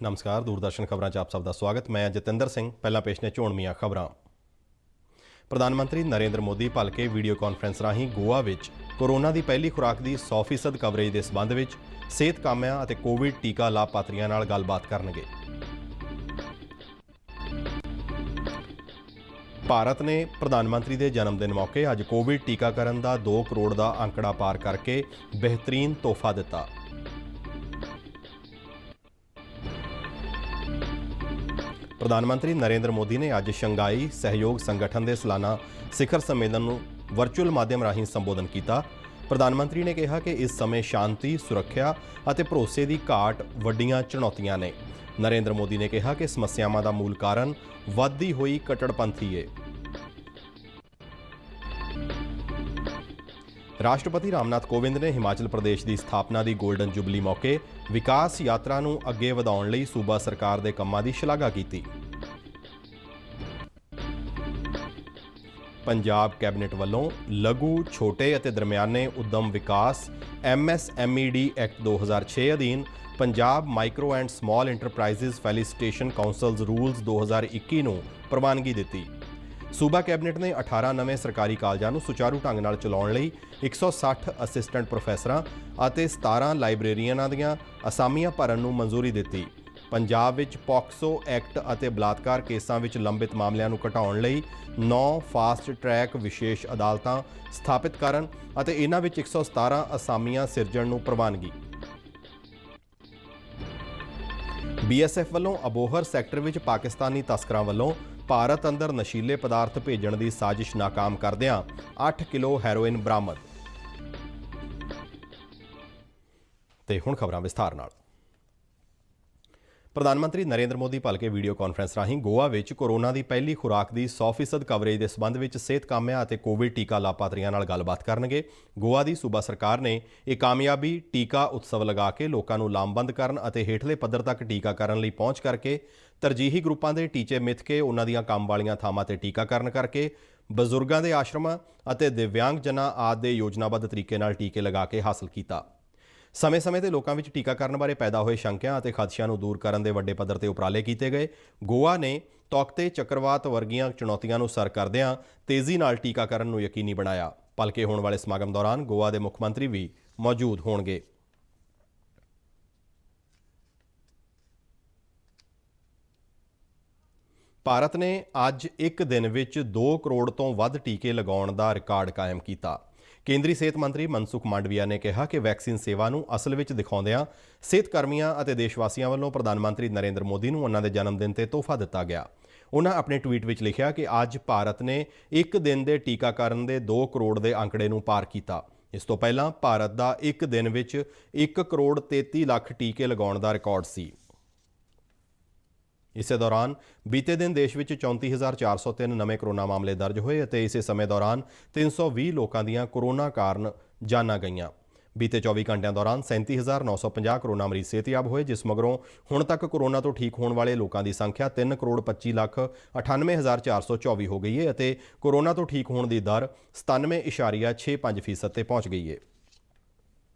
नमस्कार, दूरदर्शन खबरां 'ਚ ਆਪ ਸਭ ਦਾ ਸਵਾਗਤ। ਮੈਂ ਜਤਿੰਦਰ ਸਿੰਘ। ਪਹਿਲਾਂ ਪੇਸ਼ ਨੇ ਝੋਣਵੀਆਂ ਖਬਰਾਂ। ਪ੍ਰਧਾਨ ਮੰਤਰੀ ਨਰਿੰਦਰ ਮੋਦੀ ਭਲਕੇ ਵੀਡੀਓ ਕਾਨਫਰੰਸ ਰਾਹੀਂ ਗੋਆ ਵਿੱਚ ਕੋਰੋਨਾ ਦੀ ਪਹਿਲੀ ਖੁਰਾਕ ਦੀ 100% ਕਵਰੇਜ ਦੇ ਸਬੰਧ ਵਿੱਚ ਸਿਹਤ ਕਾਮਿਆਂ ਅਤੇ ਕੋਵਿਡ ਟੀਕਾ ਲਾਭਪਾਤਰੀਆਂ ਨਾਲ ਗੱਲਬਾਤ ਕਰਨਗੇ। ਭਾਰਤ ਨੇ ਪ੍ਰਧਾਨ ਮੰਤਰੀ ਦੇ ਜਨਮ ਦਿਨ ਮੌਕੇ ਅੱਜ ਕੋਵਿਡ ਟੀਕਾਕਰਨ ਦਾ 2 ਕਰੋੜ ਦਾ ਅੰਕੜਾ ਪਾਰ ਕਰਕੇ ਬਿਹਤਰੀਨ ਤੋਹਫਾ ਦਿੱਤਾ। ਪ੍ਰਧਾਨ ਮੰਤਰੀ ਨਰਿੰਦਰ ਮੋਦੀ ਨੇ ਅੱਜ ਸ਼ੰਘਾਈ ਸਹਿਯੋਗ ਸੰਗਠਨ ਦੇ ਸਾਲਾਨਾ ਸਿਖਰ ਸੰਮੇਲਨ ਨੂੰ ਵਰਚੁਅਲ ਮਾਧਿਅਮ ਰਾਹੀਂ ਸੰਬੋਧਨ ਕੀਤਾ। ਪ੍ਰਧਾਨ ਮੰਤਰੀ ਨੇ ਕਿਹਾ ਕਿ ਇਸ ਸਮੇਂ ਸ਼ਾਂਤੀ, ਸੁਰੱਖਿਆ ਅਤੇ ਭਰੋਸੇ ਦੀ ਘਾਟ ਵੱਡੀਆਂ ਚੁਣੌਤੀਆਂ ਨੇ। ਨਰਿੰਦਰ ਮੋਦੀ ਨੇ ਕਿਹਾ ਕਿ ਸਮੱਸਿਆਵਾਂ ਦਾ ਮੂਲ ਕਾਰਨ ਵੱਧਦੀ ਹੋਈ ਕੱਟੜਪੰਥੀ ਹੈ। ਰਾਸ਼ਟਰਪਤੀ ਰਾਮਨਾਥ ਕੋਵਿੰਦ ਨੇ ਹਿਮਾਚਲ ਪ੍ਰਦੇਸ਼ ਦੀ ਸਥਾਪਨਾ ਦੀ ਗੋਲਡਨ ਜੁਬਲੀ ਮੌਕੇ ਵਿਕਾਸ ਯਾਤਰਾ ਨੂੰ ਅੱਗੇ ਵਧਾਉਣ ਲਈ ਸੂਬਾ ਸਰਕਾਰ ਦੇ ਕੰਮਾਂ ਦੀ ਸ਼ਲਾਘਾ ਕੀਤੀ। ਪੰਜਾਬ ਕੈਬਨਿਟ ਵੱਲੋਂ ਲਘੂ, ਛੋਟੇ ਅਤੇ ਦਰਮਿਆਨੇ ਉਦਮ ਵਿਕਾਸ MSMED ਐਕਟ 2006 ਅਧੀਨ Punjab micro and small enterprises facilitation councils rules 2021 ਨੂੰ ਪ੍ਰਵਾਨਗੀ ਦਿੱਤੀ। ਸੂਬਾ ਕੈਬਨਿਟ ਨੇ 18 ਨਵੇਂ ਸਰਕਾਰੀ ਕਾਲਜਾਂ ਨੂੰ ਸੁਚਾਰੂ ਢੰਗ ਨਾਲ ਚਲਾਉਣ ਲਈ 160 ਅਸਿਸਟੈਂਟ ਪ੍ਰੋਫੈਸਰਾਂ ਅਤੇ 17 ਲਾਇਬ੍ਰੇਰੀਅਨਾਂ ਦੀਆਂ ਅਸਾਮੀਆਂ ਭਰਨ ਨੂੰ ਮਨਜ਼ੂਰੀ ਦਿੱਤੀ। ਪੰਜਾਬ ਵਿੱਚ ਪੌਕਸੋ ਐਕਟ ਅਤੇ ਬਲਾਤਕਾਰ ਕੇਸਾਂ ਵਿੱਚ ਲੰਬਿਤ ਮਾਮਲਿਆਂ ਨੂੰ ਘਟਾਉਣ ਲਈ 9 ਫਾਸਟ ਟਰੈਕ ਵਿਸ਼ੇਸ਼ ਅਦਾਲਤਾਂ ਸਥਾਪਿਤ ਕਰਨ ਅਤੇ ਇਹਨਾਂ ਵਿੱਚ 117 ਅਸਾਮੀਆਂ ਸਿਰਜਣ ਨੂੰ ਪ੍ਰਵਾਨਗੀ। BSF ਵੱਲੋਂ ਅਬੋਹਰ ਸੈਕਟਰ ਵਿੱਚ ਪਾਕਿਸਤਾਨੀ ਤਸਕਰਾਂ ਵੱਲੋਂ ਭਾਰਤ ਅੰਦਰ ਨਸ਼ੀਲੇ ਪਦਾਰਥ ਭੇਜਣ ਦੀ ਸਾਜ਼ਿਸ਼ ਨਾਕਾਮ ਕਰਦਿਆਂ 8 ਕਿਲੋ ਹੈਰੋਇਨ ਬਰਾਮਦ। ਤੇ ਹੁਣ ਖਬਰਾਂ ਵਿਸਥਾਰ ਨਾਲ। ਪ੍ਰਧਾਨ ਮੰਤਰੀ ਨਰਿੰਦਰ ਮੋਦੀ ਭਲਕੇ ਵੀਡੀਓ ਕਾਨਫਰੰਸ ਰਾਹੀਂ ਗੋਆ ਵਿੱਚ ਕੋਰੋਨਾ ਦੀ ਪਹਿਲੀ ਖੁਰਾਕ ਦੀ 100% ਕਵਰੇਜ ਦੇ ਸਬੰਧ ਵਿੱਚ ਸਿਹਤ ਕਾਮਿਆਂ ਅਤੇ ਕੋਵਿਡ ਟੀਕਾ ਲਾਭਪਾਤਰੀਆਂ ਨਾਲ ਗੱਲਬਾਤ ਕਰਨਗੇ। ਗੋਆ ਦੀ ਸੂਬਾ ਸਰਕਾਰ ਨੇ ਇਹ ਕਾਮਯਾਬੀ ਟੀਕਾ ਉਤਸਵ ਲਗਾ ਕੇ ਲੋਕਾਂ ਨੂੰ ਲਾਮਬੰਦ ਕਰਨ ਅਤੇ ਹੇਠਲੇ ਪੱਧਰ ਤੱਕ ਟੀਕਾਕਰਨ ਲਈ ਪਹੁੰਚ ਕਰਕੇ ਤਰਜੀਹੀ ਗਰੁੱਪਾਂ ਦੇ ਟੀਚੇ ਮਿੱਥ ਕੇ ਉਹਨਾਂ ਦੀਆਂ ਕੰਮ ਵਾਲੀਆਂ ਥਾਵਾਂ ਤੇ ਟੀਕਾਕਰਨ ਕਰਕੇ ਬਜ਼ੁਰਗਾਂ ਦੇ ਆਸ਼ਰਮਾਂ ਅਤੇ ਦਿਵਿਆਂਗਜਨਾਂ ਆਦਿ ਦੇ ਯੋਜਨਾਬੱਧ ਤਰੀਕੇ ਨਾਲ ਟੀਕੇ ਲਗਾ ਕੇ ਹਾਸਲ ਕੀਤਾ। ਸਮੇਂ-ਸਮੇਂ ਤੇ ਲੋਕਾਂ ਵਿੱਚ ਟੀਕਾਕਰਨ ਬਾਰੇ ਪੈਦਾ ਹੋਏ ਸ਼ੰਕਿਆਂ ਅਤੇ ਖਦਸ਼ਿਆਂ ਨੂੰ ਦੂਰ ਕਰਨ ਦੇ ਵੱਡੇ ਪੱਧਰ ਤੇ ਉਪਰਾਲੇ ਕੀਤੇ ਗਏ। ਗੋਆ ਨੇ ਤੌਕਤੇ ਚੱਕਰਵਾਤ ਵਰਗੀਆਂ ਚੁਣੌਤੀਆਂ ਨੂੰ ਸਰ ਕਰਦਿਆਂ ਤੇਜ਼ੀ ਨਾਲ ਟੀਕਾਕਰਨ ਨੂੰ ਯਕੀਨੀ ਬਣਾਇਆ। ਭਲਕੇ ਹੋਣ ਵਾਲੇ ਸਮਾਗਮ ਦੌਰਾਨ ਗੋਆ ਦੇ ਮੁੱਖ ਮੰਤਰੀ ਵੀ ਮੌਜੂਦ ਹੋਣਗੇ। ਭਾਰਤ ਨੇ ਅੱਜ ਇੱਕ ਦਿਨ ਵਿੱਚ 2 ਕਰੋੜ ਤੋਂ ਵੱਧ ਟੀਕੇ ਲਗਾਉਣ ਦਾ ਰਿਕਾਰਡ ਕਾਇਮ ਕੀਤਾ। ਕੇਂਦਰੀ ਸਿਹਤ ਮੰਤਰੀ ਮਨਸੁਖ ਮਾਂਡਵੀਆ ਨੇ ਕਿਹਾ ਕਿ ਵੈਕਸੀਨ ਸੇਵਾ ਨੂੰ ਅਸਲ ਵਿੱਚ ਦਿਖਾਉਂਦਿਆਂ ਸਿਹਤ ਕਰਮੀਆਂ ਅਤੇ ਦੇਸ਼ ਵਾਸੀਆਂ ਵੱਲੋਂ ਪ੍ਰਧਾਨ ਮੰਤਰੀ ਨਰਿੰਦਰ ਮੋਦੀ ਨੂੰ ਉਹਨਾਂ ਦੇ ਜਨਮ ਦਿਨ ਤੇ ਤੋਹਫਾ ਦਿੱਤਾ ਗਿਆ। ਉਹਨਾਂ ਆਪਣੇ ਟਵੀਟ ਵਿੱਚ ਲਿਖਿਆ ਕਿ ਅੱਜ ਭਾਰਤ ਨੇ ਇੱਕ ਦਿਨ ਦੇ ਟੀਕਾਕਰਨ ਦੇ 2 ਕਰੋੜ ਦੇ ਅੰਕੜੇ ਨੂੰ ਪਾਰ ਕੀਤਾ। ਇਸ ਤੋਂ ਪਹਿਲਾਂ ਭਾਰਤ ਦਾ ਇੱਕ ਦਿਨ ਵਿੱਚ 1 ਕਰੋੜ 33 ਲੱਖ ਟੀਕੇ ਲਗਾਉਣ ਦਾ ਰਿਕਾਰਡ ਸੀ। ਇਸੇ ਦੌਰਾਨ ਬੀਤੇ ਦਿਨ ਦੇਸ਼ ਵਿੱਚ 34,403 ਨਵੇਂ ਕੋਰੋਨਾ ਮਾਮਲੇ ਦਰਜ ਹੋਏ ਅਤੇ ਇਸੇ ਸਮੇਂ ਦੌਰਾਨ 320 ਲੋਕਾਂ ਦੀਆਂ ਕੋਰੋਨਾ ਕਾਰਨ ਜਾਨਾਂ ਗਈਆਂ। ਬੀਤੇ 24 ਘੰਟਿਆਂ ਦੌਰਾਨ 37,950 ਕੋਰੋਨਾ ਮਰੀਜ਼ ਸਿਹਤਯਾਬ ਹੋਏ, ਜਿਸ ਮਗਰੋਂ ਹੁਣ ਤੱਕ ਕੋਰੋਨਾ ਤੋਂ ਠੀਕ ਹੋਣ ਵਾਲੇ ਲੋਕਾਂ ਦੀ ਸੰਖਿਆ 3,25,98,424 ਹੋ ਗਈ ਹੈ ਅਤੇ ਕੋਰੋਨਾ ਤੋਂ ਠੀਕ ਹੋਣ ਦੀ ਦਰ 97.65% ਤੇ ਪਹੁੰਚ ਗਈ ਹੈ।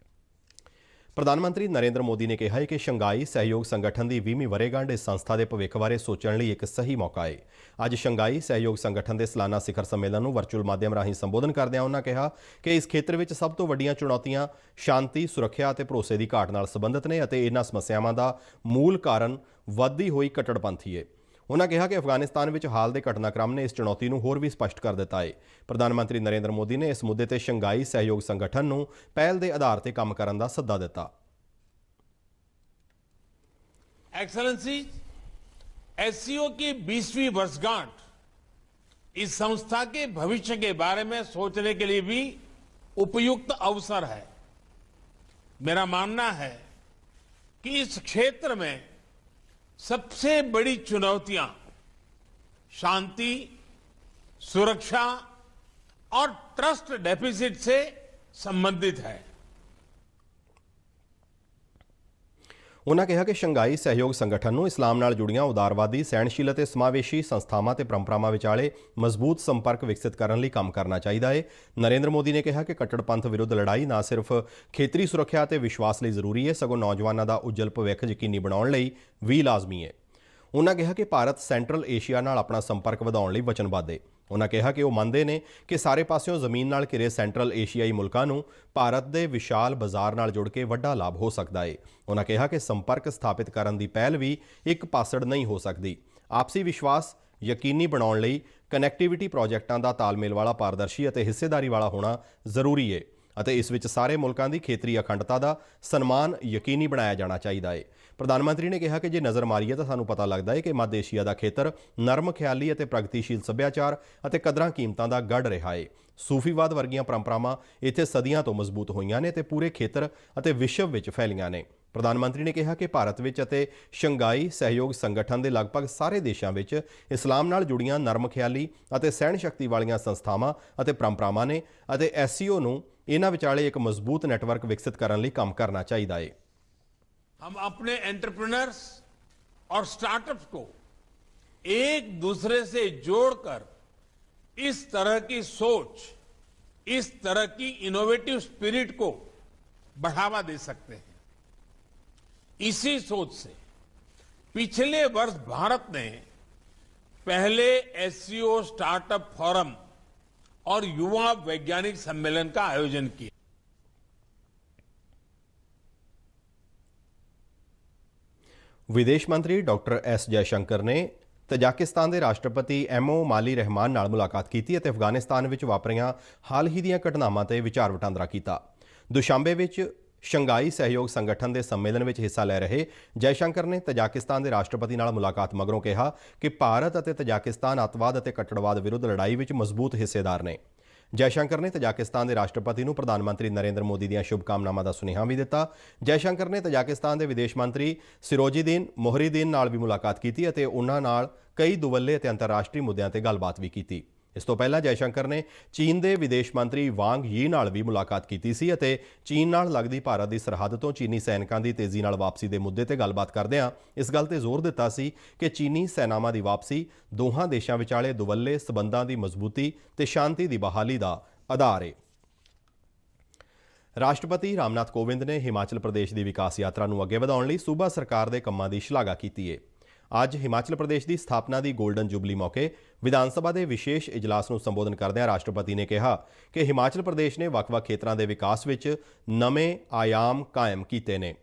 ਪ੍ਰਧਾਨ ਮੰਤਰੀ ਨਰਿੰਦਰ ਮੋਦੀ ਨੇ ਕਿਹਾ ਹੈ ਕਿ ਸ਼ੰਘਾਈ ਸਹਿਯੋਗ ਸੰਗਠਨ ਦੀ 20ਵੀਂ ਵਰ੍ਹੇਗੰਢ ਇਸ ਸੰਸਥਾ ਦੇ ਭਵਿੱਖ ਬਾਰੇ ਸੋਚਣ ਲਈ ਇੱਕ ਸਹੀ ਮੌਕਾ ਹੈ। ਅੱਜ ਸ਼ੰਘਾਈ ਸਹਿਯੋਗ ਸੰਗਠਨ ਦੇ ਸਾਲਾਨਾ ਸਿਖਰ ਸੰਮੇਲਨ ਨੂੰ ਵਰਚੁਅਲ ਮਾਧਿਅਮ ਰਾਹੀਂ ਸੰਬੋਧਨ ਕਰਦਿਆਂ ਉਹਨਾਂ ਕਿਹਾ ਕਿ ਇਸ ਖੇਤਰ ਵਿੱਚ ਸਭ ਤੋਂ ਵੱਡੀਆਂ ਚੁਣੌਤੀਆਂ ਸ਼ਾਂਤੀ, ਸੁਰੱਖਿਆ ਅਤੇ ਭਰੋਸੇ ਦੀ ਘਾਟ ਨਾਲ ਸੰਬੰਧਿਤ ਨੇ ਅਤੇ ਇਹਨਾਂ ਸਮੱਸਿਆਵਾਂ ਦਾ ਮੂਲ ਕਾਰਨ ਵੱਧਦੀ ਹੋਈ ਕੱਟੜਪੰਥੀ ਹੈ। ਉਹਨਾਂ ਕਿਹਾ ਕਿ ਅਫਗਾਨਿਸਤਾਨ ਵਿੱਚ ਹਾਲ ਦੇ ਘਟਨਾਕ੍ਰਮ ਨੇ ਇਸ ਚੁਣੌਤੀ ਨੂੰ ਹੋਰ ਵੀ ਸਪਸ਼ਟ ਕਰ ਦਿੱਤਾ ਹੈ। ਪ੍ਰਧਾਨ ਮੰਤਰੀ ਨਰਿੰਦਰ ਮੋਦੀ ਨੇ ਇਸ ਮੁੱਦੇ ਤੇ ਸ਼ੰਘਾਈ ਸਹਿਯੋਗ ਸੰਗਠਨ ਨੂੰ ਪਹਿਲ ਦੇ ਆਧਾਰ ਤੇ ਕੰਮ ਕਰਨ ਦਾ ਸੱਦਾ ਦਿੱਤਾ। एक्सेलेंसी, SCO की 20वीं वर्षगांठ इस संस्था के भविष्य के बारे में सोचने के लिए भी उपयुक्त अवसर है। मेरा मानना है कि इस क्षेत्र में सबसे बड़ी चुनौतियां शांति, सुरक्षा और ट्रस्ट डेफिसिट से संबंधित है। ਉਨ੍ਹਾਂ ਕਿਹਾ ਕਿ ਸ਼ੰਘਾਈ ਸਹਿਯੋਗ ਸੰਗਠਨ ਨੂੰ ਇਸਲਾਮ ਨਾਲ ਜੁੜੀਆਂ ਉਦਾਰਵਾਦੀ, ਸਹਿਣਸ਼ੀਲ ਅਤੇ ਸਮਾਵੇਸ਼ੀ ਸੰਸਥਾਵਾਂ ਤੇ ਪਰੰਪਰਾਵਾਂ ਵਿਚਾਲੇ ਮਜ਼ਬੂਤ ਸੰਪਰਕ ਵਿਕਸਿਤ ਕਰਨ ਲਈ ਕੰਮ ਕਰਨਾ ਚਾਹੀਦਾ ਹੈ। ਨਰਿੰਦਰ ਮੋਦੀ ਨੇ ਕਿਹਾ ਕਿ ਕੱਟੜਪੰਥ ਵਿਰੁੱਧ ਲੜਾਈ ਨਾ ਸਿਰਫ ਖੇਤਰੀ ਸੁਰੱਖਿਆ ਅਤੇ ਵਿਸ਼ਵਾਸ ਲਈ ਜ਼ਰੂਰੀ ਹੈ, ਸਗੋਂ ਨੌਜਵਾਨਾਂ ਦਾ ਉੱਜਲ ਭਵਿੱਖ ਯਕੀਨੀ ਬਣਾਉਣ ਲਈ ਵੀ ਲਾਜ਼ਮੀ ਹੈ। ਉਨ੍ਹਾਂ ਕਿਹਾ ਕਿ ਭਾਰਤ ਸੈਂਟਰਲ ਏਸ਼ੀਆ ਨਾਲ ਆਪਣਾ ਸੰਪਰਕ ਵਧਾਉਣ ਲਈ ਵਚਨਬੱਧ ਹੈ। ਉਨ੍ਹਾਂ ਕਿਹਾ ਕਿ ਉਹ ਮੰਨਦੇ ਨੇ ਕਿ ਸਾਰੇ ਪਾਸਿਓਂ ਜ਼ਮੀਨ ਨਾਲ ਘਿਰੇ ਸੈਂਟਰਲ ਏਸ਼ੀਆਈ ਮੁਲਕਾਂ ਨੂੰ ਭਾਰਤ ਦੇ ਵਿਸ਼ਾਲ ਬਾਜ਼ਾਰ ਨਾਲ ਜੁੜ ਕੇ ਵੱਡਾ ਲਾਭ ਹੋ ਸਕਦਾ ਹੈ। ਉਨ੍ਹਾਂ ਕਿਹਾ ਕਿ ਸੰਪਰਕ ਸਥਾਪਿਤ ਕਰਨ ਦੀ ਪਹਿਲ ਵੀ ਇੱਕ ਪਾਸੜ ਨਹੀਂ ਹੋ ਸਕਦੀ। ਆਪਸੀ ਵਿਸ਼ਵਾਸ ਯਕੀਨੀ ਬਣਾਉਣ ਲਈ ਕਨੈਕਟੀਵਿਟੀ ਪ੍ਰੋਜੈਕਟਾਂ ਦਾ ਤਾਲਮੇਲ ਵਾਲਾ, ਪਾਰਦਰਸ਼ੀ ਅਤੇ ਹਿੱਸੇਦਾਰੀ ਵਾਲਾ ਹੋਣਾ ਜ਼ਰੂਰੀ ਹੈ ਅਤੇ ਇਸ ਵਿੱਚ ਸਾਰੇ ਮੁਲਕਾਂ ਦੀ ਖੇਤਰੀ ਅਖੰਡਤਾ ਦਾ ਸਨਮਾਨ ਯਕੀਨੀ ਬਣਾਇਆ ਜਾਣਾ ਚਾਹੀਦਾ ਹੈ। ਪ੍ਰਧਾਨ ਮੰਤਰੀ ਨੇ ਕਿਹਾ ਕਿ ਜੇ ਨਜ਼ਰ ਮਾਰੀਏ ਤਾਂ ਸਾਨੂੰ ਪਤਾ ਲੱਗਦਾ ਹੈ ਕਿ ਮੱਧ ਏਸ਼ੀਆ ਦਾ ਖੇਤਰ ਨਰਮ ਖਿਆਲੀ ਅਤੇ ਪ੍ਰਗਤੀਸ਼ੀਲ ਸੱਭਿਆਚਾਰ ਅਤੇ ਕਦਰਾਂ ਕੀਮਤਾਂ ਦਾ ਗੜ ਰਿਹਾ ਹੈ। ਸੂਫੀਵਾਦ ਵਰਗੀਆਂ ਪਰੰਪਰਾਵਾਂ ਇੱਥੇ ਸਦੀਆਂ ਤੋਂ ਮਜ਼ਬੂਤ ਹੋਈਆਂ ਨੇ ਅਤੇ ਪੂਰੇ ਖੇਤਰ ਅਤੇ ਵਿਸ਼ਵ ਵਿੱਚ ਫੈਲੀਆਂ ਨੇ। ਪ੍ਰਧਾਨ ਮੰਤਰੀ ਨੇ ਕਿਹਾ ਕਿ ਭਾਰਤ ਵਿੱਚ ਅਤੇ ਸ਼ੰਘਾਈ ਸਹਿਯੋਗ ਸੰਗਠਨ ਦੇ ਲਗਭਗ ਸਾਰੇ ਦੇਸ਼ਾਂ ਵਿੱਚ ਇਸਲਾਮ ਨਾਲ ਜੁੜੀਆਂ ਨਰਮ ਖਿਆਲੀ ਅਤੇ ਸਹਿਣ ਸ਼ਕਤੀ ਵਾਲੀਆਂ ਸੰਸਥਾਵਾਂ ਅਤੇ ਪਰੰਪਰਾਵਾਂ ਨੇ ਅਤੇ SCO ਨੂੰ ਇਹਨਾਂ ਵਿਚਾਲੇ ਇੱਕ ਮਜ਼ਬੂਤ ਨੈਟਵਰਕ ਵਿਕਸਿਤ ਕਰਨ ਲਈ ਕੰਮ ਕਰਨਾ ਚਾਹੀਦਾ ਹੈ। हम अपने एंटरप्रेन्योर्स और स्टार्टअप्स को एक दूसरे से जोड़कर इस तरह की सोच, इस तरह की इनोवेटिव स्पिरिट को बढ़ावा दे सकते हैं। इसी सोच से पिछले वर्ष भारत ने पहले SCO स्टार्टअप फोरम और युवा वैज्ञानिक सम्मेलन का आयोजन किया। ਵਿਦੇਸ਼ ਮੰਤਰੀ ਡਾਕਟਰ S ਜੈਸ਼ੰਕਰ ਨੇ ਤਜਾਕਿਸਤਾਨ ਦੇ ਰਾਸ਼ਟਰਪਤੀ ਐਮੋਮਾਲੀ ਰਹਿਮਾਨ ਨਾਲ ਮੁਲਾਕਾਤ ਕੀਤੀ ਅਤੇ ਅਫਗਾਨਿਸਤਾਨ ਵਿੱਚ ਵਾਪਰੀਆਂ ਹਾਲ ਹੀ ਦੀਆਂ ਘਟਨਾਵਾਂ ਤੇ ਵਿਚਾਰ ਵਟਾਂਦਰਾ ਕੀਤਾ। ਦੁਸ਼ੰਬੇ ਵਿੱਚ ਸ਼ੰਘਾਈ ਸਹਿਯੋਗ ਸੰਗਠਨ ਦੇ ਸੰਮੇਲਨ ਵਿੱਚ ਹਿੱਸਾ ਲੈ ਰਹੇ ਜੈਸ਼ੰਕਰ ਨੇ ਤਜਾਕਿਸਤਾਨ ਦੇ ਰਾਸ਼ਟਰਪਤੀ ਨਾਲ ਮੁਲਾਕਾਤ ਮਗਰੋਂ ਕਿਹਾ ਕਿ ਭਾਰਤ ਅਤੇ ਤਜਾਕਿਸਤਾਨ ਅੱਤਵਾਦ ਅਤੇ ਕੱਟੜਵਾਦ ਵਿਰੁੱਧ ਲੜਾਈ ਵਿੱਚ ਮਜ਼ਬੂਤ ਹਿੱਸੇਦਾਰ ਨੇ। ਜੈਸ਼ੰਕਰ ਨੇ ਤਜਾਕਿਸਤਾਨ ਦੇ ਰਾਸ਼ਟਰਪਤੀ ਨੂੰ ਪ੍ਰਧਾਨ ਮੰਤਰੀ ਨਰਿੰਦਰ ਮੋਦੀ ਦੀਆਂ ਸ਼ੁਭਕਾਮਨਾਵਾਂ ਦਾ ਸੁਨੇਹਾ ਵੀ ਦਿੱਤਾ। ਜੈਸ਼ੰਕਰ ਨੇ ਤਜਾਕਿਸਤਾਨ ਦੇ ਵਿਦੇਸ਼ ਮੰਤਰੀ ਸਿਰੋਜੀਦੀਨ ਮੋਹਰੀਦੀਨ ਨਾਲ ਵੀ ਮੁਲਾਕਾਤ ਕੀਤੀ ਅਤੇ ਉਹਨਾਂ ਨਾਲ ਕਈ ਦੁਵੱਲੇ ਅਤੇ ਅੰਤਰਰਾਸ਼ਟਰੀ ਮੁੱਦਿਆਂ ਤੇ ਗੱਲਬਾਤ ਵੀ ਕੀਤੀ। ਇਸ ਤੋਂ ਪਹਿਲਾਂ ਜੈਸ਼ੰਕਰ ਨੇ ਚੀਨ ਦੇ ਵਿਦੇਸ਼ ਮੰਤਰੀ ਵਾਂਗ ਯੀ ਨਾਲ ਵੀ ਮੁਲਾਕਾਤ ਕੀਤੀ ਸੀ ਅਤੇ ਚੀਨ ਨਾਲ ਲੱਗਦੀ ਭਾਰਤ ਦੀ ਸਰਹੱਦ ਤੋਂ ਚੀਨੀ ਸੈਨਿਕਾਂ ਦੀ ਤੇਜ਼ੀ ਨਾਲ ਵਾਪਸੀ ਦੇ ਮੁੱਦੇ ਤੇ ਗੱਲਬਾਤ ਕਰਦਿਆਂ ਇਸ ਗੱਲ ਤੇ ਜ਼ੋਰ ਦਿੱਤਾ ਸੀ ਕਿ ਚੀਨੀ ਸੈਨਾਵਾਂ ਦੀ ਵਾਪਸੀ ਦੋਹਾਂ ਦੇਸ਼ਾਂ ਵਿਚਾਲੇ ਦੁਵੱਲੇ ਸਬੰਧਾਂ ਦੀ ਮਜ਼ਬੂਤੀ ਤੇ ਸ਼ਾਂਤੀ ਦੀ ਬਹਾਲੀ ਦਾ ਆਧਾਰ ਹੈ। ਰਾਸ਼ਟਰਪਤੀ ਰਾਮਨਾਥ ਕੋਵਿੰਦ ਨੇ ਹਿਮਾਚਲ ਪ੍ਰਦੇਸ਼ ਦੀ ਵਿਕਾਸ ਯਾਤਰਾ ਨੂੰ ਅੱਗੇ ਵਧਾਉਣ ਲਈ ਸੂਬਾ ਸਰਕਾਰ ਦੇ ਕੰਮਾਂ ਦੀ ਸ਼ਲਾਘਾ ਕੀਤੀ ਹੈ। ਅੱਜ ਹਿਮਾਚਲ ਪ੍ਰਦੇਸ਼ ਦੀ ਸਥਾਪਨਾ ਦੀ ਗੋਲਡਨ ਜੁਬਲੀ ਮੌਕੇ ਵਿਧਾਨ ਸਭਾ ਦੇ ਵਿਸ਼ੇਸ਼ ਇਜਲਾਸ ਨੂੰ ਸੰਬੋਧਨ ਕਰਦਿਆਂ ਰਾਸ਼ਟਰਪਤੀ ਨੇ ਕਿਹਾ ਕਿ ਹਿਮਾਚਲ ਪ੍ਰਦੇਸ਼ ਨੇ ਵੱਖ-ਵੱਖ ਖੇਤਰਾਂ ਦੇ ਵਿਕਾਸ ਵਿੱਚ ਨਵੇਂ ਆਯਾਮ ਕਾਇਮ ਕੀਤੇ ਨੇ।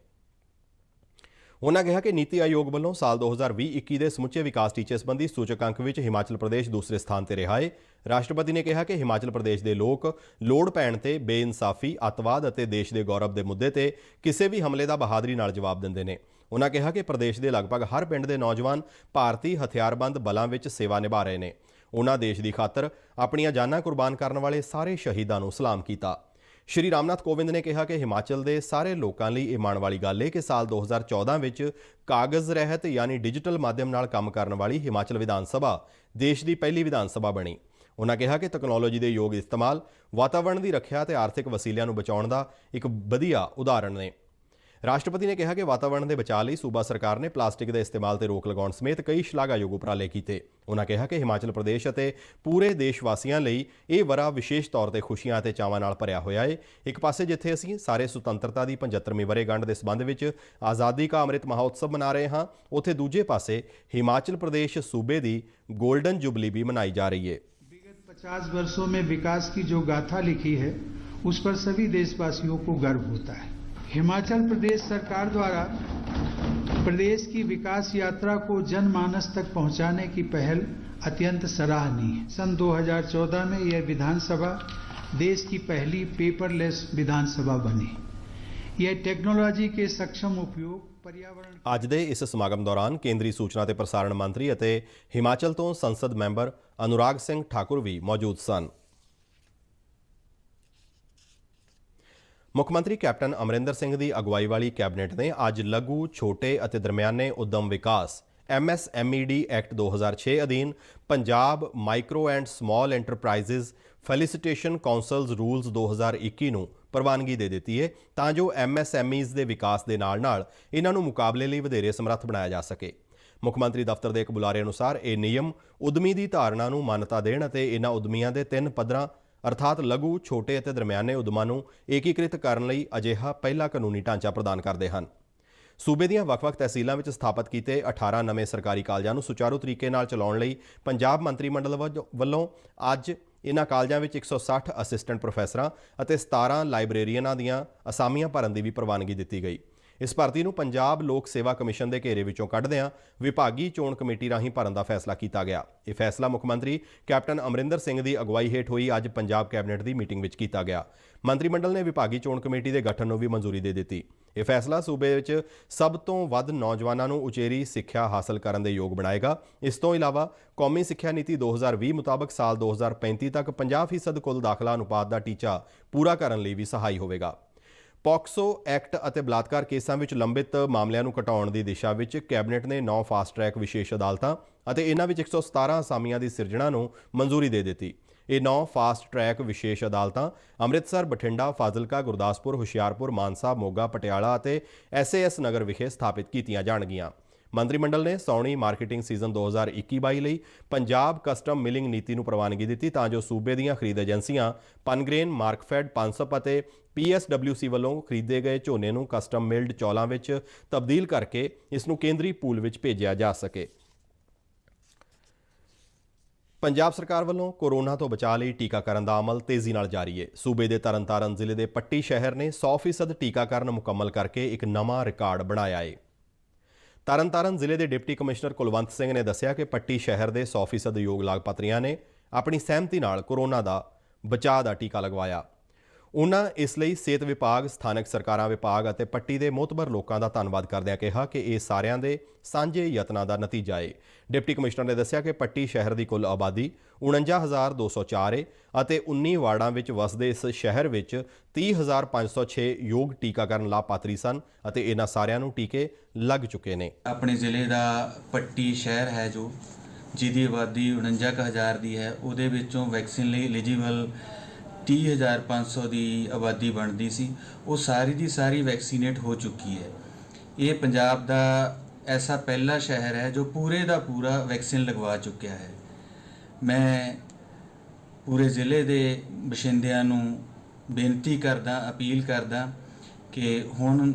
ਉਨ੍ਹਾਂ ਕਿਹਾ ਕਿ ਨੀਤੀ ਆਯੋਗ ਵੱਲੋਂ ਸਾਲ 2020-21 ਦੇ ਸਮੁੱਚੇ ਵਿਕਾਸ ਟੀਚੇ ਸੰਬੰਧੀ ਸੂਚਕ ਅੰਕ ਵਿੱਚ ਹਿਮਾਚਲ ਪ੍ਰਦੇਸ਼ ਦੂਸਰੇ ਸਥਾਨ ਤੇ ਰਿਹਾ ਹੈ। ਰਾਸ਼ਟਰਪਤੀ ਨੇ ਕਿਹਾ ਕਿ ਹਿਮਾਚਲ ਪ੍ਰਦੇਸ਼ ਦੇ ਲੋਕ ਲੋੜ ਪੈਣ ਤੇ ਬੇਇਨਸਾਫੀ, ਅੱਤਵਾਦ ਅਤੇ ਦੇਸ਼ ਦੇ ਗੌਰਵ ਦੇ ਮੁੱਦੇ ਤੇ ਕਿਸੇ ਵੀ ਹਮਲੇ ਦਾ ਬਹਾਦਰੀ ਨਾਲ ਜਵਾਬ ਦਿੰਦੇ ਨੇ। ਉਨ੍ਹਾਂ ਕਿਹਾ ਕਿ ਪ੍ਰਦੇਸ਼ ਦੇ ਲਗਭਗ ਹਰ ਪਿੰਡ ਦੇ ਨੌਜਵਾਨ ਭਾਰਤੀ ਹਥਿਆਰਬੰਦ ਬਲਾਂ ਵਿੱਚ ਸੇਵਾ ਨਿਭਾ ਰਹੇ ਨੇ। ਉਨ੍ਹਾਂ ਦੇਸ਼ ਦੀ ਖਾਤਰ ਆਪਣੀਆਂ ਜਾਨਾਂ ਕੁਰਬਾਨ ਕਰਨ ਵਾਲੇ ਸਾਰੇ ਸ਼ਹੀਦਾਂ ਨੂੰ ਸਲਾਮ ਕੀਤਾ। ਸ਼੍ਰੀ ਰਾਮਨਾਥ ਕੋਵਿੰਦ ਨੇ ਕਿਹਾ ਕਿ ਹਿਮਾਚਲ ਦੇ ਸਾਰੇ ਲੋਕਾਂ ਲਈ ਇਹ ਮਾਣ ਵਾਲੀ ਗੱਲ ਹੈ ਕਿ ਸਾਲ 2014 ਵਿੱਚ ਕਾਗਜ਼ ਰਹਿਤ ਯਾਨੀ ਡਿਜੀਟਲ ਮਾਧਿਅਮ ਨਾਲ ਕੰਮ ਕਰਨ ਵਾਲੀ ਹਿਮਾਚਲ ਵਿਧਾਨ ਸਭਾ ਦੇਸ਼ ਦੀ ਪਹਿਲੀ ਵਿਧਾਨ ਸਭਾ ਬਣੀ। ਉਨ੍ਹਾਂ ਕਿਹਾ ਕਿ ਤਕਨਾਲੋਜੀ ਦੇ ਯੋਗ ਇਸਤੇਮਾਲ ਵਾਤਾਵਰਣ ਦੀ ਰੱਖਿਆ ਤੇ ਆਰਥਿਕ ਵਸੀਲਿਆਂ ਨੂੰ ਬਚਾਉਣ ਦਾ ਇੱਕ ਵਧੀਆ ਉਦਾਹਰਣ ਨੇ। ਰਾਸ਼ਟਰਪਤੀ ਨੇ ਕਿਹਾ ਕਿ ਵਾਤਾਵਰਣ ਦੇ ਬਚਾਅ ਲਈ ਸੂਬਾ ਸਰਕਾਰ ਨੇ ਪਲਾਸਟਿਕ ਦੇ ਇਸਤੇਮਾਲ ਤੇ ਰੋਕ ਲਗਾਉਣ ਸਮੇਤ ਕਈ ਸ਼ਲਾਘਾਯੋਗ ਉਪਰਾਲੇ ਕੀਤੇ। ਉਨ੍ਹਾਂ ਕਿਹਾ ਕਿ ਹਿਮਾਚਲ ਪ੍ਰਦੇਸ਼ ਅਤੇ ਪੂਰੇ ਦੇਸ਼ ਵਾਸੀਆਂ ਲਈ ਇਹ ਵਰ੍ਹਾ ਵਿਸ਼ੇਸ਼ ਤੌਰ ਤੇ ਖੁਸ਼ੀਆਂ ਅਤੇ ਚਾਵਾਂ ਨਾਲ ਭਰਿਆ ਹੋਇਆ ਹੈ। ਇੱਕ ਪਾਸੇ ਜਿੱਥੇ ਅਸੀਂ ਸਾਰੇ ਸੁਤੰਤਰਤਾ ਦੀ 75ਵੀਂ ਵਰ੍ਹੇਗੰਢ ਦੇ ਸੰਬੰਧ ਵਿੱਚ ਆਜ਼ਾਦੀ ਕਾ ਅੰਮ੍ਰਿਤ ਮਹੋਤਸਵ ਮਨਾ ਰਹੇ ਹਾਂ, ਉੱਥੇ ਦੂਜੇ ਪਾਸੇ ਹਿਮਾਚਲ ਪ੍ਰदेश सूबे ਦੀ गोल्डन जुबली भी मनाई जा रही है। विगत 50 वर्षों में विकास की जो गाथा लिखी है उस पर सभी देशवासियों को गर्व होता है। हिमाचल प्रदेश सरकार द्वारा प्रदेश की विकास यात्रा को जनमानस तक पहुंचाने की पहल अत्यंत सराहनीय है। सन 2014 में यह विधानसभा देश की पहली पेपरलेस विधानसभा बनी। यह टेक्नोलॉजी के सक्षम उपयोग ਅੱਜ ਦੇ ਇਸ ਸਮਾਗਮ ਦੌਰਾਨ ਕੇਂਦਰੀ ਸੂਚਨਾ ਤੇ ਪ੍ਰਸਾਰਣ ਮੰਤਰੀ ਅਤੇ ਹਿਮਾਚਲ ਤੋਂ ਸੰਸਦ ਮੈਂਬਰ ਅਨੁਰਾਗ ਸਿੰਘ ਠਾਕੁਰ ਵੀ ਮੌਜੂਦ ਸਨ। ਮੁੱਖ ਮੰਤਰੀ ਕੈਪਟਨ ਅਮਰਿੰਦਰ ਸਿੰਘ ਦੀ ਅਗਵਾਈ ਵਾਲੀ ਕੈਬਨਿਟ ਨੇ ਅੱਜ ਲਘੂ, ਛੋਟੇ ਅਤੇ ਦਰਮਿਆਨੇ ਉਦਮ ਵਿਕਾਸ MSMED ਐਕਟ 2006 ਅਧੀਨ Punjab micro and small enterprises facilitation councils rules 2021 ਨੂੰ ਪ੍ਰਵਾਨਗੀ ਦੇ ਦਿੱਤੀ ਹੈ ਤਾਂ ਜੋ MSMEs ਦੇ ਵਿਕਾਸ ਦੇ ਨਾਲ ਇਹਨਾਂ ਨੂੰ ਮੁਕਾਬਲੇ ਲਈ ਵਧੇਰੇ ਸਮਰੱਥ ਬਣਾਇਆ ਜਾ ਸਕੇ। ਮੁੱਖ ਮੰਤਰੀ ਦਫ਼ਤਰ ਦੇ ਇੱਕ ਬੁਲਾਰੇ ਅਨੁਸਾਰ ਇਹ ਨਿਯਮ ਉਦਮੀ ਦੀ ਧਾਰਨਾ ਨੂੰ ਮਾਨਤਾ ਦੇਣ ਅਤੇ ਇਹਨਾਂ ਉਦਮੀਆਂ ਦੇ 3 ਪੱਧਰਾਂ ਅਰਥਾਤ ਲਘੂ, ਛੋਟੇ ਅਤੇ ਦਰਮਿਆਨੇ ਉਦਮਾਂ ਨੂੰ ਏਕੀਕ੍ਰਿਤ ਕਰਨ ਲਈ ਅਜਿਹਾ ਪਹਿਲਾ ਕਾਨੂੰਨੀ ਢਾਂਚਾ ਪ੍ਰਦਾਨ ਕਰਦੇ ਹਨ। ਸੂਬੇ ਦੀਆਂ ਵੱਖ-ਵੱਖ ਤਹਿਸੀਲਾਂ ਵਿੱਚ ਸਥਾਪਿਤ ਕੀਤੇ 18 ਨਵੇਂ ਸਰਕਾਰੀ ਕਾਲਜਾਂ ਨੂੰ ਸੁਚਾਰੂ ਤਰੀਕੇ ਨਾਲ ਚਲਾਉਣ ਲਈ ਪੰਜਾਬ ਮੰਤਰੀ ਮੰਡਲ ਵੱਲੋਂ ਅੱਜ ਇਹਨਾਂ ਕਾਲਜਾਂ ਵਿੱਚ 160 ਅਸਿਸਟੈਂਟ ਪ੍ਰੋਫੈਸਰਾਂ ਅਤੇ 17 ਲਾਇਬ੍ਰੇਰੀਅਨਾਂ ਦੀਆਂ ਅਸਾਮੀਆਂ ਭਰਨ ਦੀ ਵੀ ਪ੍ਰਵਾਨਗੀ ਦਿੱਤੀ ਗਈ। ਇਸ ਭਰਤੀ ਨੂੰ ਪੰਜਾਬ ਲੋਕ ਸੇਵਾ ਕਮਿਸ਼ਨ ਦੇ ਘੇਰੇ ਵਿੱਚੋਂ ਕੱਢਦਿਆਂ ਵਿਭਾਗੀ ਚੋਣ ਕਮੇਟੀ ਰਾਹੀਂ ਭਰਨ ਦਾ ਫੈਸਲਾ ਕੀਤਾ ਗਿਆ। ਇਹ ਫੈਸਲਾ ਮੁੱਖ ਮੰਤਰੀ ਕੈਪਟਨ ਅਮਰਿੰਦਰ ਸਿੰਘ ਦੀ ਅਗਵਾਈ ਹੇਠ ਹੋਈ ਅੱਜ ਪੰਜਾਬ ਕੈਬਨਿਟ ਦੀ ਮੀਟਿੰਗ ਵਿੱਚ ਕੀਤਾ ਗਿਆ। ਮੰਤਰੀ ਮੰਡਲ ਨੇ ਵਿਭਾਗੀ ਚੋਣ ਕਮੇਟੀ ਦੇ ਗਠਨ ਨੂੰ ਵੀ ਮਨਜ਼ੂਰੀ ਦੇ ਦਿੱਤੀ। ਇਹ ਫੈਸਲਾ ਸੂਬੇ ਵਿੱਚ ਸਭ ਤੋਂ ਵੱਧ ਨੌਜਵਾਨਾਂ ਨੂੰ ਉਚੇਰੀ ਸਿੱਖਿਆ ਹਾਸਲ ਕਰਨ ਦੇ ਯੋਗ ਬਣਾਏਗਾ। ਇਸ ਤੋਂ ਇਲਾਵਾ ਕੌਮੀ ਸਿੱਖਿਆ ਨੀਤੀ 2020 ਮੁਤਾਬਕ ਸਾਲ 2035 ਤੱਕ 50% ਕੁੱਲ ਦਾਖਲਾ ਅਨੁਪਾਤ ਦਾ ਟੀਚਾ ਪੂਰਾ ਕਰਨ ਲਈ ਵੀ ਸਹਾਈ ਹੋਵੇਗਾ। ਪੌਕਸੋ ਐਕਟ ਅਤੇ ਬਲਾਤਕਾਰ ਕੇਸਾਂ ਵਿੱਚ ਲੰਬਿਤ ਮਾਮਲਿਆਂ ਨੂੰ ਘਟਾਉਣ ਦੀ ਦਿਸ਼ਾ ਵਿੱਚ ਕੈਬਨਿਟ ਨੇ 9 ਫਾਸਟ ਟਰੈਕ ਵਿਸ਼ੇਸ਼ ਅਦਾਲਤਾਂ ਅਤੇ ਇਹਨਾਂ ਵਿੱਚ 117 ਅਸਾਮੀਆਂ ਦੀ ਸਿਰਜਣਾ ਨੂੰ ਮਨਜ਼ੂਰੀ ਦੇ ਦਿੱਤੀ। ਇਹ 9 ਫਾਸਟ ਟਰੈਕ ਵਿਸ਼ੇਸ਼ ਅਦਾਲਤਾਂ ਅੰਮ੍ਰਿਤਸਰ, ਬਠਿੰਡਾ, ਫਾਜ਼ਿਲਕਾ, ਗੁਰਦਾਸਪੁਰ, ਹੁਸ਼ਿਆਰਪੁਰ, ਮਾਨਸਾ, ਮੋਗਾ, ਪਟਿਆਲਾ ਅਤੇ SAS ਨਗਰ ਵਿਖੇ ਸਥਾਪਿਤ ਕੀਤੀਆਂ ਜਾਣਗੀਆਂ। ਮੰਤਰੀ ਮੰਡਲ ਨੇ ਸਾਉਣੀ ਮਾਰਕੀਟਿੰਗ ਸੀਜ਼ਨ 2021-22 ਲਈ ਪੰਜਾਬ ਕਸਟਮ ਮਿਲਿੰਗ ਨੀਤੀ ਨੂੰ ਪ੍ਰਵਾਨਗੀ ਦਿੱਤੀ ਤਾਂ ਜੋ ਸੂਬੇ ਦੀਆਂ ਖਰੀਦ ਏਜੰਸੀਆਂ ਪਨਗ੍ਰੇਨ, ਮਾਰਕਫੈਡ, ਪਨਸਪ ਅਤੇ PSWC ਵੱਲੋਂ ਖਰੀਦੇ ਗਏ ਝੋਨੇ ਨੂੰ ਕਸਟਮ ਮਿਲਡ ਚੌਲਾਂ ਵਿੱਚ ਤਬਦੀਲ ਕਰਕੇ ਇਸ ਨੂੰ ਕੇਂਦਰੀ ਪੂਲ ਵਿੱਚ ਭੇਜਿਆ ਜਾ ਸਕੇ। ਪੰਜਾਬ ਸਰਕਾਰ ਵੱਲੋਂ ਕੋਰੋਨਾ ਤੋਂ ਬਚਾਅ ਲਈ ਟੀਕਾਕਰਨ ਦਾ ਅਮਲ ਤੇਜ਼ੀ ਨਾਲ ਜਾਰੀ ਹੈ। ਸੂਬੇ ਦੇ ਤਰਨਤਾਰਨ ਜ਼ਿਲ੍ਹੇ ਦੇ ਪੱਟੀ ਸ਼ਹਿਰ ਨੇ 100% ਟੀਕਾਕਰਨ ਮੁਕੰਮਲ ਕਰਕੇ ਇੱਕ ਨਵਾਂ ਰਿਕਾਰਡ ਬਣਾਇਆ ਹੈ। ਤਰਨਤਾਰਨ ਜ਼ਿਲ੍ਹੇ ਦੇ ਡਿਪਟੀ ਕਮਿਸ਼ਨਰ ਕੁਲਵੰਤ ਸਿੰਘ ਨੇ ਦੱਸਿਆ ਕਿ ਪੱਟੀ ਸ਼ਹਿਰ ਦੇ 100% ਯੋਗ ਲਾਭਪਾਤਰੀਆਂ ਨੇ ਆਪਣੀ ਸਹਿਮਤੀ ਨਾਲ ਕੋਰੋਨਾ ਦਾ ਬਚਾਅ ਦਾ ਟੀਕਾ ਲਗਵਾਇਆ। ਉਨ੍ਹਾਂ ਇਸ ਲਈ ਸਿਹਤ ਵਿਭਾਗ, ਸਥਾਨਕ ਸਰਕਾਰਾਂ ਵਿਭਾਗ ਅਤੇ ਪੱਟੀ ਦੇ ਮੋਹਤਬਰ ਲੋਕਾਂ ਦਾ ਧੰਨਵਾਦ ਕਰਦਿਆਂ ਕਿਹਾ ਕਿ ਇਹ ਸਾਰਿਆਂ ਦੇ ਸਾਂਝੇ ਯਤਨਾਂ ਦਾ ਨਤੀਜਾ ਹੈ। ਡਿਪਟੀ ਕਮਿਸ਼ਨਰ ਨੇ ਦੱਸਿਆ ਕਿ ਪੱਟੀ ਸ਼ਹਿਰ ਦੀ ਕੁੱਲ ਆਬਾਦੀ 49,204 ਹੈ ਅਤੇ 19 ਵਾਰਡਾਂ ਵਿੱਚ ਵਸਦੇ ਇਸ ਸ਼ਹਿਰ ਵਿੱਚ 30,506 ਯੋਗ ਟੀਕਾਕਰਨ ਲਾਭਪਾਤਰੀ ਸਨ ਅਤੇ ਇਹਨਾਂ ਸਾਰਿਆਂ ਨੂੰ ਟੀਕੇ ਲੱਗ ਚੁੱਕੇ ਨੇ। ਆਪਣੇ ਜ਼ਿਲ੍ਹੇ ਦਾ ਪੱਟੀ ਸ਼ਹਿਰ ਹੈ ਜੋ ਜਿਹਦੀ ਆਬਾਦੀ 49,000 ਦੀ ਹੈ, ਉਹਦੇ ਵਿੱਚੋਂ ਵੈਕਸੀਨ ਲਈ ਐਲੀਜੀਬਲ 30,500 ਦੀ ਆਬਾਦੀ ਬਣਦੀ ਸੀ। ਉਹ ਸਾਰੀ ਦੀ ਸਾਰੀ ਵੈਕਸੀਨੇਟ ਹੋ ਚੁੱਕੀ ਹੈ। ਇਹ ਪੰਜਾਬ ਦਾ ਐਸਾ ਪਹਿਲਾ ਸ਼ਹਿਰ ਹੈ ਜੋ ਪੂਰੇ ਦਾ ਪੂਰਾ ਵੈਕਸੀਨ ਲਗਵਾ ਚੁੱਕਿਆ ਹੈ। ਮੈਂ ਪੂਰੇ ਜ਼ਿਲ੍ਹੇ ਦੇ ਬਸ਼ਿੰਦਿਆਂ ਨੂੰ ਬੇਨਤੀ ਕਰਦਾ, ਅਪੀਲ ਕਰਦਾ ਕਿ ਹੁਣ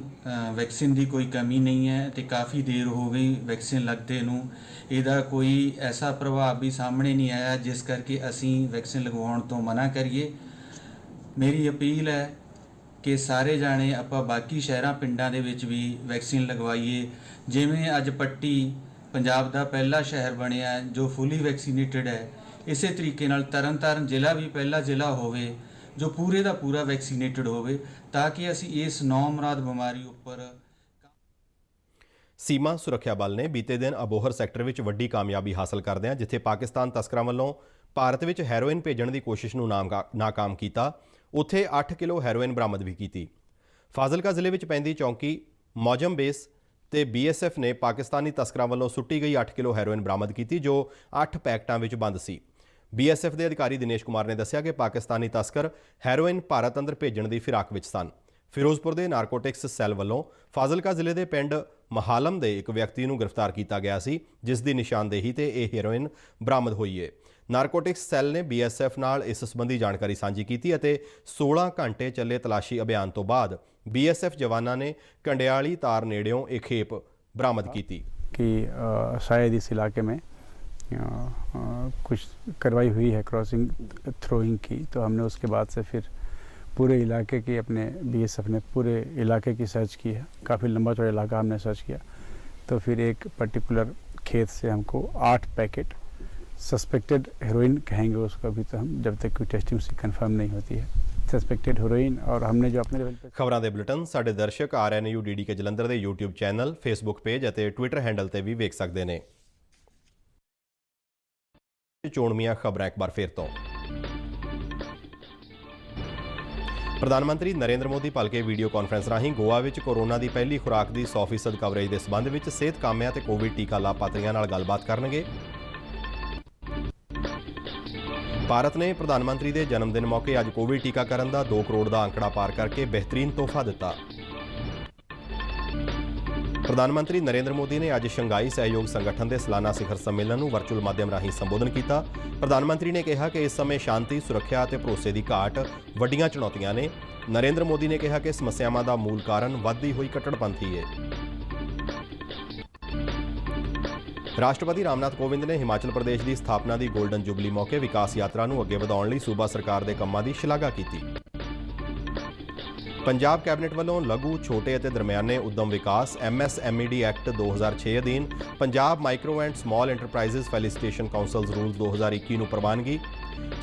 ਵੈਕਸੀਨ ਦੀ ਕੋਈ ਕਮੀ ਨਹੀਂ ਹੈ ਤੇ ਕਾਫੀ ਦੇਰ ਹੋ ਗਈ ਵੈਕਸੀਨ ਲੱਗਦੇ ਨੂੰ। ਇਹਦਾ ਕੋਈ ਐਸਾ ਪ੍ਰਭਾਵ ਵੀ ਸਾਹਮਣੇ ਨਹੀਂ ਆਇਆ ਜਿਸ ਕਰਕੇ ਅਸੀਂ ਵੈਕਸੀਨ ਲਗਵਾਉਣ ਤੋਂ ਮਨਾ ਕਰੀਏ। ਮੇਰੀ ਅਪੀਲ ਹੈ ਕਿ ਸਾਰੇ ਜਾਣੇ ਆਪਾਂ ਬਾਕੀ ਸ਼ਹਿਰਾਂ ਪਿੰਡਾਂ ਦੇ ਵਿੱਚ ਵੀ ਵੈਕਸੀਨ ਲਗਵਾਈਏ। ਜਿਵੇਂ ਅੱਜ ਪੱਟੀ ਪੰਜਾਬ ਦਾ ਪਹਿਲਾ ਸ਼ਹਿਰ ਬਣਿਆ ਜੋ ਫੁੱਲੀ ਵੈਕਸੀਨੇਟਡ ਹੈ, ਇਸੇ ਤਰੀਕੇ ਨਾਲ ਤਰਨਤਾਰਨ ਜ਼ਿਲ੍ਹਾ ਵੀ ਪਹਿਲਾ ਜ਼ਿਲ੍ਹਾ ਹੋਵੇ ਜੋ ਪੂਰੇ ਦਾ ਪੂਰਾ ਵੈਕਸੀਨੇਟਡ ਹੋਵੇ ਤਾਂ ਕਿ ਅਸੀਂ ਇਸ ਨੌਮਰਾਦ ਬਿਮਾਰੀ ਉੱਪਰ। ਸੀਮਾ ਸੁਰੱਖਿਆ ਬਲ ਨੇ ਬੀਤੇ ਦਿਨ ਅਬੋਹਰ ਸੈਕਟਰ ਵਿੱਚ ਵੱਡੀ ਕਾਮਯਾਬੀ ਹਾਸਲ ਕਰਦਿਆਂ ਜਿੱਥੇ ਪਾਕਿਸਤਾਨ ਤਸਕਰਾਂ ਵੱਲੋਂ ਭਾਰਤ ਵਿੱਚ ਹੈਰੋਇਨ ਭੇਜਣ ਦੀ ਕੋਸ਼ਿਸ਼ ਨੂੰ ਨਾਕਾਮ ਕੀਤਾ, ਉੱਥੇ 8 ਕਿਲੋ ਹੈਰੋਇਨ ਬਰਾਮਦ ਵੀ ਕੀਤੀ। ਫਾਜ਼ਿਲਕਾ ਜ਼ਿਲ੍ਹੇ ਵਿੱਚ ਪੈਂਦੀ ਚੌਂਕੀ ਮੌਜਮ ਬੇਸ ਤੇ BSF ਨੇ ਪਾਕਿਸਤਾਨੀ ਤਸਕਰਾਂ ਵੱਲੋਂ ਸੁੱਟੀ ਗਈ 8 ਕਿਲੋ ਹੈਰੋਇਨ ਬਰਾਮਦ ਕੀਤੀ ਜੋ 8 ਪੈਕਟਾਂ ਵਿੱਚ ਬੰਦ ਸੀ। BSF ਦੇ ਅਧਿਕਾਰੀ ਦਿਨੇਸ਼ ਕੁਮਾਰ ਨੇ ਦੱਸਿਆ ਕਿ ਪਾਕਿਸਤਾਨੀ ਤਸਕਰ ਹੈਰੋਇਨ ਭਾਰਤ ਅੰਦਰ ਭੇਜਣ ਦੀ ਫਿਰਾਕ ਵਿੱਚ ਸਨ। ਫਿਰੋਜ਼ਪੁਰ ਦੇ ਨਾਰਕੋਟਿਕਸ ਸੈੱਲ ਵੱਲੋਂ ਫਾਜ਼ਿਲਕਾ ਜ਼ਿਲ੍ਹੇ ਦੇ ਪਿੰਡ ਮਹਾਲਮ ਦੇ ਇੱਕ ਵਿਅਕਤੀ ਨੂੰ ਗ੍ਰਿਫਤਾਰ ਕੀਤਾ ਗਿਆ ਸੀ ਜਿਸ ਦੀ ਨਿਸ਼ਾਨਦੇਹੀ ਤੇ ਇਹ ਹੈਰੋਇਨ ਬਰਾਮਦ ਹੋਈ ਹੈ। ਨਾਰਕੋਟਿਕਸ ਸੈੱਲ ਨੇ BSF ਨਾਲ ਇਸ ਸੰਬੰਧੀ ਜਾਣਕਾਰੀ ਸਾਂਝੀ ਕੀਤੀ ਅਤੇ 16 ਘੰਟੇ ਚੱਲੇ ਤਲਾਸ਼ੀ ਅਭਿਆਨ ਤੋਂ ਬਾਅਦ BSF ਜਵਾਨਾਂ ਨੇ ਕੰਡਿਆਲੀ ਤਾਰ ਨੇੜਿਓਂ ਇਹ ਖੇਪ ਬਰਾਮਦ ਕੀਤੀ कि शायद इस इलाके में कुछ कार्रवाई हुई है क्रॉसिंग थ्रोइंग की, तो हमने उसके बाद से फिर पूरे इलाके की अपने BSF ने पूरे इलाके की सर्च की है। काफ़ी लंबा चौड़ा इलाका हमने सर्च किया तो फिर एक पर्टिकुलर खेत से हमको 8 पैकेट सस्पेक्टेड हेरोइन कहेंगे उसको, अभी तो हम जब तक कोई टेस्टिंग उसकी कंफर्म नहीं होती है, सस्पेक्टेड हेरोइन। और हमने जो अपने लेवल पे ਖਬਰਾਂ ਦੇ ਬੁਲੇਟਿਨ ਸਾਡੇ ਦਰਸ਼ਕ RNU DDK ਜਲੰਧਰ ਦੇ YouTube ਚੈਨਲ, Facebook ਪੇਜ ਅਤੇ Twitter ਹੈਂਡਲ ਤੇ ਵੀ ਵੇਖ ਸਕਦੇ ਨੇ। ਚੋਣਵੀਆਂ ਖਬਰਾਂ ਇੱਕ ਵਾਰ ਫੇਰ ਤੋਂ। ਪ੍ਰਧਾਨ ਮੰਤਰੀ ਨਰਿੰਦਰ ਮੋਦੀ ਭਲਕੇ ਵੀਡੀਓ ਕਾਨਫਰੰਸ ਰਾਹੀਂ ਗੋਆ ਵਿੱਚ ਕੋਰੋਨਾ ਦੀ ਪਹਿਲੀ ਖੁਰਾਕ ਦੀ 100% ਕਵਰੇਜ ਦੇ ਸਬੰਧ ਵਿੱਚ ਸਿਹਤ ਕਾਮਿਆਂ ਤੇ ਕੋਵਿਡ ਟੀਕਾ ਲਾਭਪਾਤਰੀਆਂ ਨਾਲ ਗੱਲਬਾਤ ਕਰਨਗੇ। ਭਾਰਤ ਨੇ ਪ੍ਰਧਾਨ ਮੰਤਰੀ ਦੇ ਜਨਮ ਦਿਨ ਮੌਕੇ ਅੱਜ ਕੋਵਿਡ ਟੀਕਾਕਰਨ ਦਾ 2 ਕਰੋੜ ਦਾ ਅੰਕੜਾ ਪਾਰ ਕਰਕੇ ਬਿਹਤਰੀਨ ਤੋਹਫਾ ਦਿੱਤਾ। ਪ੍ਰਧਾਨ ਮੰਤਰੀ ਨਰਿੰਦਰ ਮੋਦੀ ਨੇ ਅੱਜ ਸ਼ੰਘਾਈ ਸਹਿਯੋਗ ਸੰਗਠਨ ਦੇ ਸਾਲਾਨਾ ਸਿਖਰ ਸੰਮੇਲਨ ਨੂੰ ਵਰਚੁਅਲ ਮਾਧਿਅਮ ਰਾਹੀਂ ਸੰਬੋਧਨ ਕੀਤਾ। ਪ੍ਰਧਾਨ ਮੰਤਰੀ ਨੇ ਕਿਹਾ ਕਿ ਇਸ ਸਮੇਂ ਸ਼ਾਂਤੀ, ਸੁਰੱਖਿਆ ਅਤੇ ਭਰੋਸੇ ਦੀ ਘਾਟ ਵੱਡੀਆਂ ਚੁਣੌਤੀਆਂ ਨੇ। ਨਰਿੰਦਰ ਮੋਦੀ ਨੇ ਕਿਹਾ ਕਿ ਸਮੱਸਿਆਵਾਂ ਦਾ ਮੂਲ ਕਾਰਨ ਵੱਧਦੀ ਹੋਈ ਕੱਟੜਪੰਥੀ ਹੈ। ਰਾਸ਼ਟਰਪਤੀ ਰਾਮਨਾਥ ਕੋਵਿੰਦ ਨੇ ਹਿਮਾਚਲ ਪ੍ਰਦੇਸ਼ ਦੀ ਸਥਾਪਨਾ ਦੀ ਗੋਲਡਨ ਜੁਬਲੀ ਮੌਕੇ ਵਿਕਾਸ ਯਾਤਰਾ ਨੂੰ ਅੱਗੇ ਵਧਾਉਣ ਲਈ ਸੂਬਾ ਸਰਕਾਰ ਦੇ ਕੰਮਾਂ ਦੀ ਸ਼ਲਾਘਾ ਕੀਤੀ। ਪੰਜਾਬ ਕੈਬਨਿਟ ਵੱਲੋਂ ਲਘੂ, ਛੋਟੇ ਅਤੇ ਦਰਮਿਆਨੇ ਉੱਦਮ ਵਿਕਾਸ MSMED ਐਕਟ 2006 ਅਧੀਨ Punjab micro and small enterprises facilitation councils rules 2021 ਨੂੰ ਪ੍ਰਵਾਨਗੀ।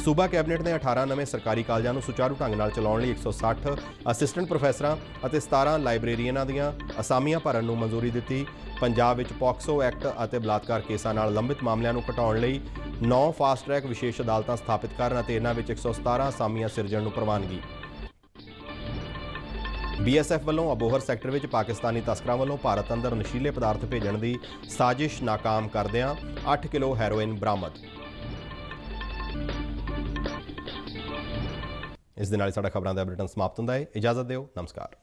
ਸੂਬਾ ਕੈਬਨਿਟ ਨੇ 18 ਨਵੇਂ ਸਰਕਾਰੀ ਕਾਲਜਾਂ ਨੂੰ ਸੁਚਾਰੂ ਢੰਗ ਨਾਲ ਚਲਾਉਣ ਲਈ 160 ਅਸਿਸਟੈਂਟ ਪ੍ਰੋਫੈਸਰਾਂ ਅਤੇ 17 ਲਾਇਬ੍ਰੇਰੀਅਨਾਂ ਦੀਆਂ ਅਸਾਮੀਆਂ ਭਰਨ ਨੂੰ ਮਨਜ਼ੂਰੀ ਦਿੱਤੀ। ਪੰਜਾਬ ਵਿੱਚ ਪੌਕਸੋ ਐਕਟ ਅਤੇ ਬਲਾਤਕਾਰ ਕੇਸਾਂ ਨਾਲ ਲੰਬਿਤ ਮਾਮਲਿਆਂ ਨੂੰ ਘਟਾਉਣ ਲਈ 9 ਫਾਸਟ ਟਰੈਕ ਵਿਸ਼ੇਸ਼ ਅਦਾਲਤਾਂ ਸਥਾਪਿਤ ਕਰਨ ਅਤੇ ਇਹਨਾਂ ਵਿੱਚ 117 ਅਸਾਮੀਆਂ ਸਿਰਜਣ ਨੂੰ ਪ੍ਰਵਾਨਗੀ। BSF ਵੱਲੋਂ ਅਬੋਹਰ ਸੈਕਟਰ ਵਿੱਚ ਪਾਕਿਸਤਾਨੀ ਤਸਕਰਾਂ ਵੱਲੋਂ ਭਾਰਤ ਅੰਦਰ ਨਸ਼ੀਲੇ ਪਦਾਰਥ ਭੇਜਣ ਦੀ ਸਾਜ਼ਿਸ਼ ਨਾਕਾਮ ਕਰਦਿਆਂ 8 ਕਿਲੋ ਹੈਰੋਇਨ ਬਰਾਮਦ। ਇਸ ਦੇ ਨਾਲ ਸਾਡਾ ਖਬਰਾਂ ਦਾ ਬੁਲੇਟਿਨ ਸਮਾਪਤ ਹੁੰਦਾ ਹੈ। ਇਜਾਜ਼ਤ ਦਿਓ। ਨਮਸਕਾਰ।